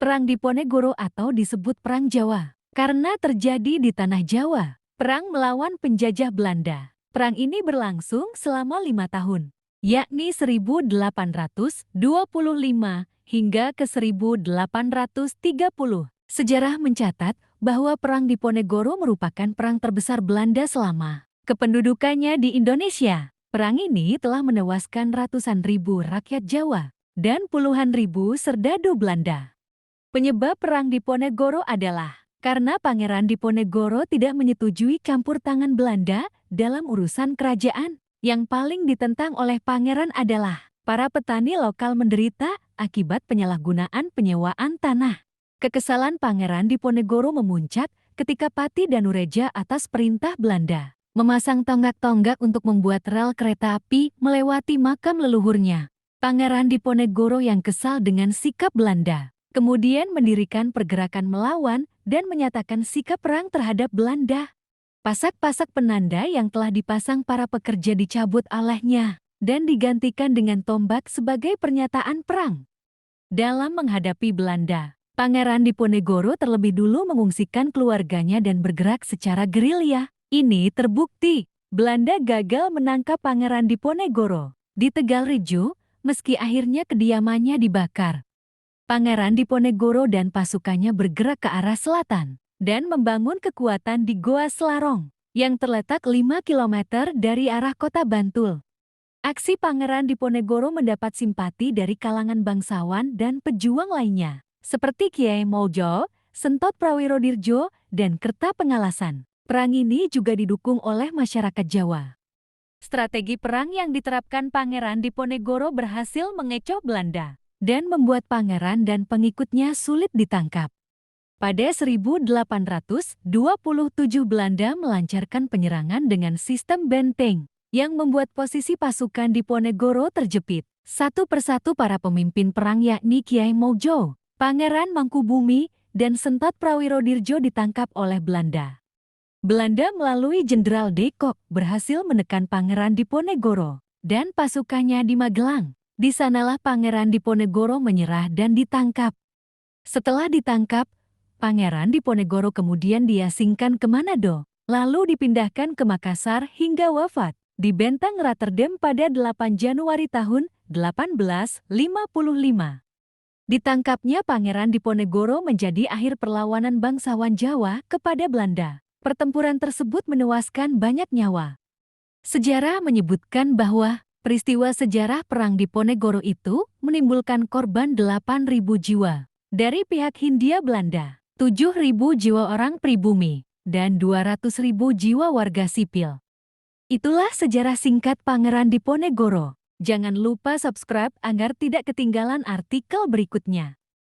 Perang Diponegoro atau disebut Perang Jawa, karena terjadi di Tanah Jawa. Perang melawan penjajah Belanda. Perang ini berlangsung selama 5 tahun, yakni 1825 hingga ke 1830. Sejarah mencatat bahwa Perang Diponegoro merupakan perang terbesar Belanda selama kependudukannya di Indonesia. Perang ini telah menewaskan ratusan ribu rakyat Jawa dan puluhan ribu serdadu Belanda. Penyebab Perang Diponegoro adalah karena Pangeran Diponegoro tidak menyetujui campur tangan Belanda dalam urusan kerajaan. Yang paling ditentang oleh pangeran adalah para petani lokal menderita akibat penyalahgunaan penyewaan tanah. Kekesalan Pangeran Diponegoro memuncak ketika Pati Danureja atas perintah Belanda memasang tonggak-tonggak untuk membuat rel kereta api melewati makam leluhurnya. Pangeran Diponegoro yang kesal dengan sikap Belanda kemudian mendirikan pergerakan melawan dan menyatakan sikap perang terhadap Belanda. Pasak-pasak penanda yang telah dipasang para pekerja dicabut olehnya dan digantikan dengan tombak sebagai pernyataan perang. Dalam menghadapi Belanda, Pangeran Diponegoro terlebih dulu mengungsikan keluarganya dan bergerak secara gerilya. Ini terbukti Belanda gagal menangkap Pangeran Diponegoro di Tegal Rejo, meski akhirnya kediamannya dibakar. Pangeran Diponegoro dan pasukannya bergerak ke arah selatan dan membangun kekuatan di Goa Selarong yang terletak 5 km dari arah kota Bantul. Aksi Pangeran Diponegoro mendapat simpati dari kalangan bangsawan dan pejuang lainnya, seperti Kiai Mojo, Sentot Prawirodirjo, dan Kerta Pengalasan. Perang ini juga didukung oleh masyarakat Jawa. Strategi perang yang diterapkan Pangeran Diponegoro berhasil mengecoh Belanda dan membuat pangeran dan pengikutnya sulit ditangkap. Pada 1827 Belanda melancarkan penyerangan dengan sistem benteng yang membuat posisi pasukan Diponegoro terjepit. Satu persatu para pemimpin perang yakni Kiai Mojo, Pangeran Mangkubumi, dan Sentot Prawirodirjo ditangkap oleh Belanda. Belanda melalui Jenderal De Kock berhasil menekan Pangeran Diponegoro dan pasukannya di Magelang. Di sanalah Pangeran Diponegoro menyerah dan ditangkap. Setelah ditangkap, Pangeran Diponegoro kemudian diasingkan ke Manado, lalu dipindahkan ke Makassar hingga wafat di Benteng Rotterdam pada 8 Januari tahun 1855. Ditangkapnya Pangeran Diponegoro menjadi akhir perlawanan bangsawan Jawa kepada Belanda. Pertempuran tersebut menewaskan banyak nyawa. Sejarah menyebutkan bahwa peristiwa sejarah Perang Diponegoro itu menimbulkan korban 8.000 jiwa dari pihak Hindia Belanda, 7.000 jiwa orang pribumi, dan 200.000 jiwa warga sipil. Itulah sejarah singkat Pangeran Diponegoro. Jangan lupa subscribe agar tidak ketinggalan artikel berikutnya.